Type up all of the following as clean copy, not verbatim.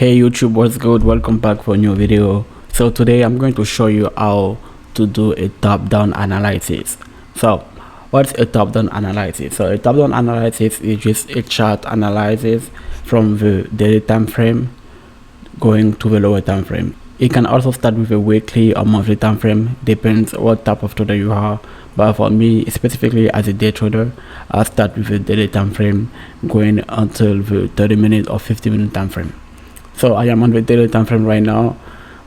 Hey YouTube, what's good? Welcome back for a new video. So today I'm going to show you how to do a top-down analysis. So what's a top-down analysis? So a top-down analysis is just a chart analysis from the daily time frame going to the lower time frame. It can also start with a weekly or monthly time frame, depends what type of trader you are. But for me, specifically as a day trader, I start with a daily time frame going until the 30-minute or 50-minute time frame. So I am on the daily time frame right now.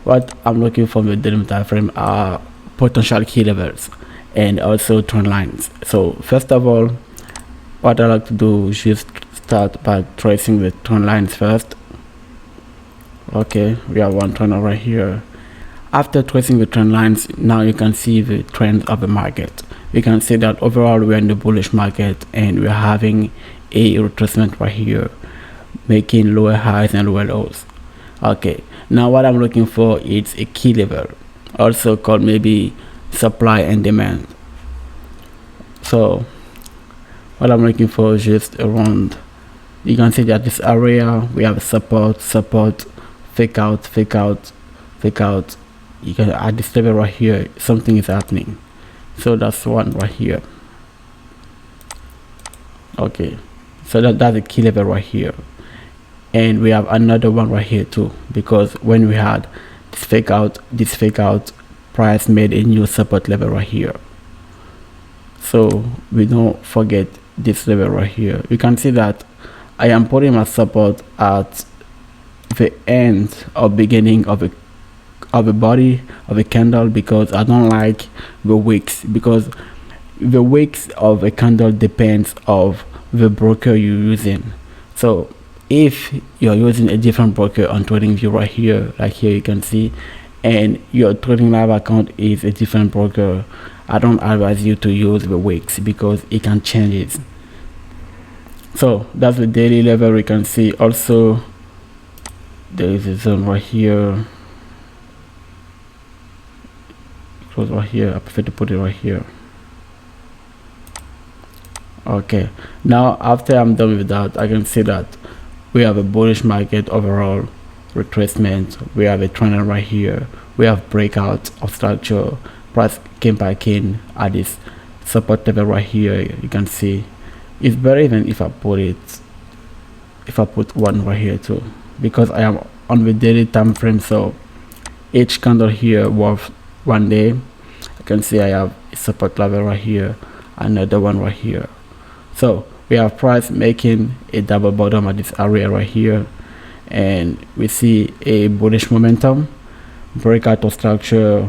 What I'm looking for in the daily time frame are potential key levels and also trend lines. So first of all, what I like to do is just start by tracing the trend lines first. Okay, we have one trend right here. After tracing the trend lines, now you can see the trends of the market. You can see that overall we're in the bullish market and we're having a retracement right here, making lower highs and lower lows. Okay, now what I'm looking for is a key level, also called maybe supply and demand. So what I'm looking for is just around, you can see that this area we have support, fake out. You can add this level right here, something is happening. So that's one right here. Okay, so that's a key level right here. And we have another one right here too, because when we had this fake out, price made a new support level right here. So we don't forget this level right here. You can see that I am putting my support at the end or beginning of a body of a candle, because I don't like the wicks, because the wicks of a candle depends of the broker you're using. So if you're using a different broker on TradingView right here, like here you can see, and your trading live account is a different broker, I don't advise you to use the wicks because it can change it. So that's the daily level. We can see also there is a zone right here, close right here. I prefer to put it right here. Okay, now after I'm done with that, I can see that we have a bullish market overall, retracement. We have a trend right here. We have breakout of structure. Price came back in at this support level right here. You can see it's better even if I put one right here too, because I am on the daily time frame. So each candle here worth 1 day. You can see I have a support level right here, another one right here. So we have price making a double bottom at this area right here, and we see a bullish momentum, breakout of structure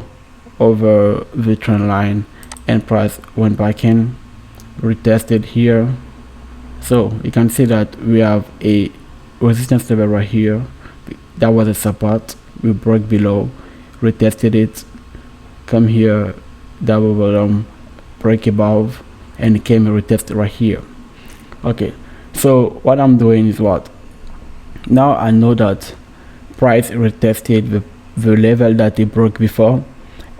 over the trend line, and price went back in, retested here. So you can see that we have a resistance level right here. That was a support. We broke below, retested it, come here, double bottom, break above, and came and retest right here. Okay, so what I'm doing is what, now I know that price retested the level that it broke before,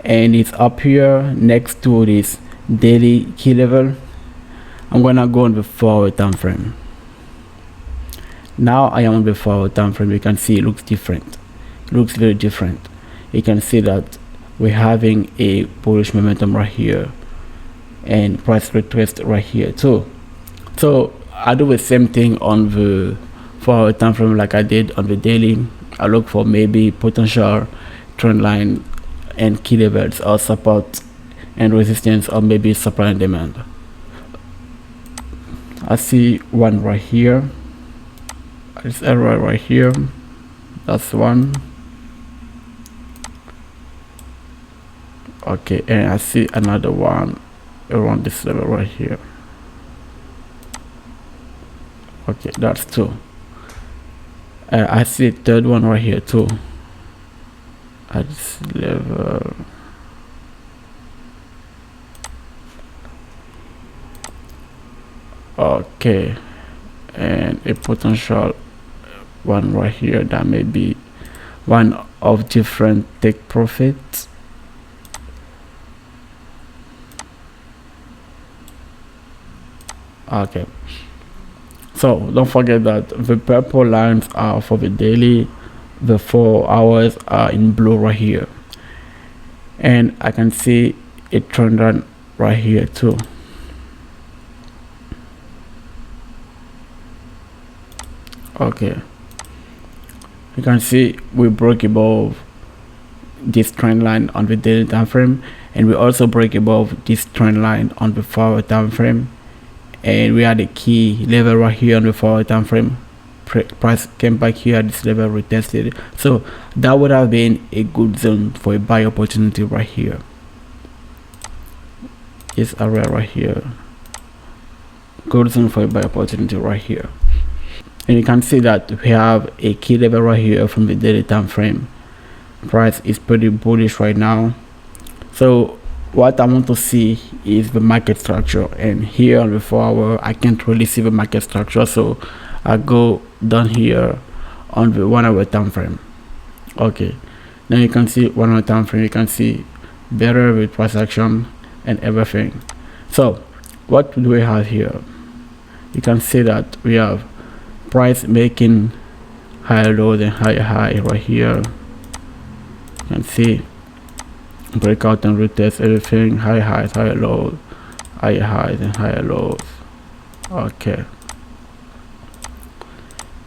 and it's up here next to this daily key level. I'm gonna go on the 4-hour time frame. Now I am on the 4-hour time frame. You can see it looks different, it looks very different. You can see that we're having a bullish momentum right here, and price retraced right here too. So I do the same thing on the 4-hour time frame like I did on the daily. I look for maybe potential trend line and key levels, or support and resistance, or maybe supply and demand. I see one right here, this area right here, that's one. Okay, and I see another one around this level right here. Okay, that's two. I see a third one right here too at this level. Okay, and a potential one right here that may be one of different take profits. Okay, so don't forget that the purple lines are for the daily, the 4 hours are in blue right here, and I can see a trend line right here too. Okay, you can see we broke above this trend line on the daily time frame, and we also break above this trend line on the 4-hour time frame, and we had a key level right here on the 4-hour time frame. Price came back here at this level, retested, so that would have been a good zone for a buy opportunity right here. This area right here, good zone for a buy opportunity right here. And you can see that we have a key level right here from the daily time frame. Price is pretty bullish right now, so what I want to see is the market structure, and here on the 4-hour I can't really see the market structure, so I go down here on the 1-hour time frame. Okay, now you can see 1-hour time frame, you can see better with price action and everything. So what do we have here? You can see that we have price making higher lows and higher high right here. You can see breakout and retest, everything, high highs, higher lows, higher highs and higher lows. Okay,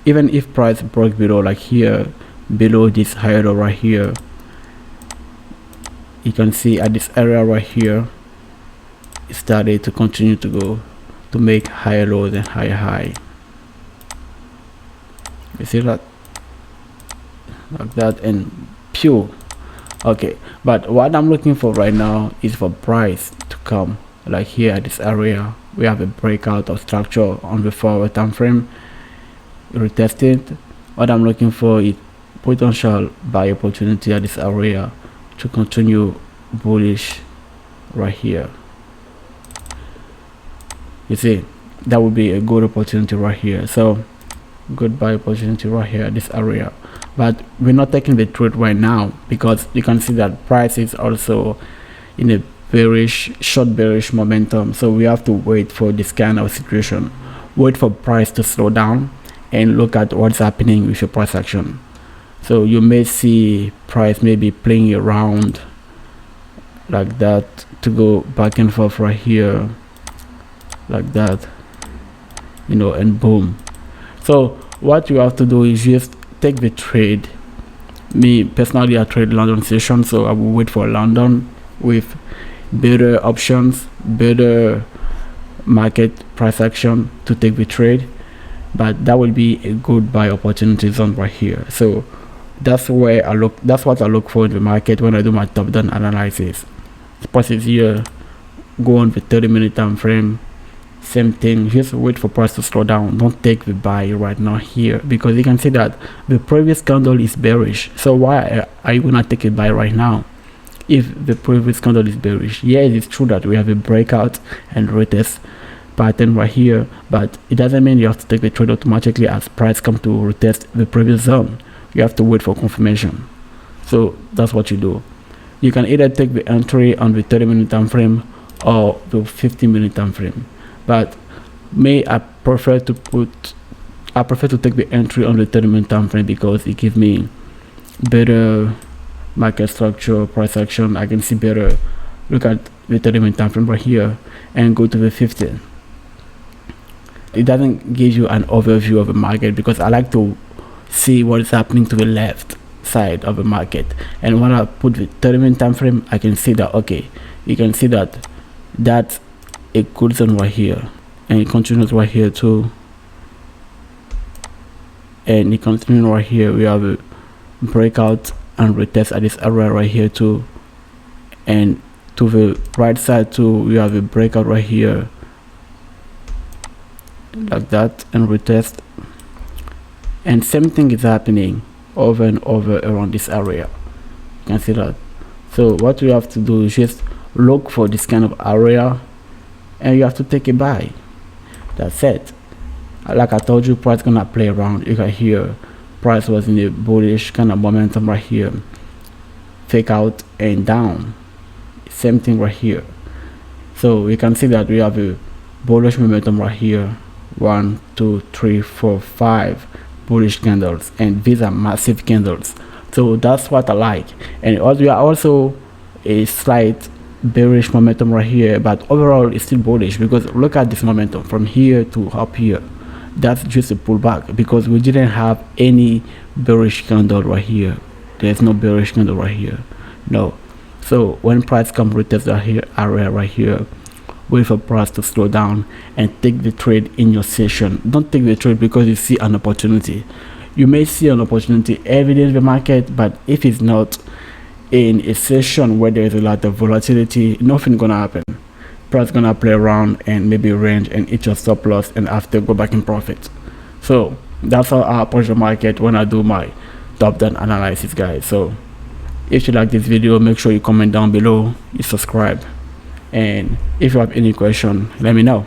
even if price broke below, like here, below this higher low right here, you can see at this area right here it started to continue to go to make higher lows and higher high. You see that, like that, and pure. Okay, but what I'm looking for right now is for price to come like here at this area. We have a breakout of structure on the 4-hour time frame, retested. What I'm looking for is potential buy opportunity at this area to continue bullish right here. You see, that would be a good opportunity right here. So good buy opportunity right here at this area, but we're not taking the trade right now because you can see that price is also in a bearish, short bearish momentum. So we have to wait for this kind of situation, wait for price to slow down and look at what's happening with your price action. So you may see price maybe playing around like that to go back and forth right here like that, you know, and boom. So what you have to do is just take the trade. Me personally, I trade London session, so I will wait for London with better options, better market price action to take the trade, but that will be a good buy opportunity zone right here. So that's where I look, that's what I look for in the market when I do my top down analysis. Price is here, go on the 30-minute time frame, same thing, just wait for price to slow down. Don't take the buy right now here because you can see that the previous candle is bearish. So why are you gonna take a buy right now if the previous candle is bearish? Yeah, it is true that we have a breakout and retest pattern right here, but it doesn't mean you have to take the trade automatically as price come to retest the previous zone. You have to wait for confirmation. So that's what you do. You can either take the entry on the 30-minute time frame or the 15-minute time frame, but I prefer to take the entry on the 30-minute time frame because it gives me better market structure, price action. I can see better. Look at the 30-minute time frame right here and go to the 15. It doesn't give you an overview of the market because I like to see what is happening to the left side of the market, and when I put the 30-minute time frame, I can see that, okay, you can see that that's a good zone right here, and it continues right here too, and it continues right here. We have a breakout and retest at this area right here too, and to the right side too we have a breakout right here like that and retest, and same thing is happening over and over around this area. You can see that. So what you have to do is just look for this kind of area and you have to take a buy. That's it. Like I told you, price gonna play around. You can hear price was in a bullish kind of momentum right here, fake out and down, same thing right here. So we can see that we have a bullish momentum right here, 1 2 3 4 5 bullish candles, and these are massive candles. So that's what I like. And also we are also a slight bearish momentum right here, but overall it's still bullish, because look at this momentum from here to up here. That's just a pullback, because we didn't have any bearish candle right here. There's no bearish candle right here, no. So when price comes retest that here area right here, wait for price to slow down and take the trade in your session. Don't take the trade because you see an opportunity. You may see an opportunity every day in the market, but if it's not in a session where there is a lot of volatility, nothing gonna happen. Price gonna play around and maybe range and hit your stop loss, and after go back in profit. So that's how I approach the market when I do my top down analysis, guys. So if you like this video, make sure you comment down below, you subscribe, and if you have any question, let me know.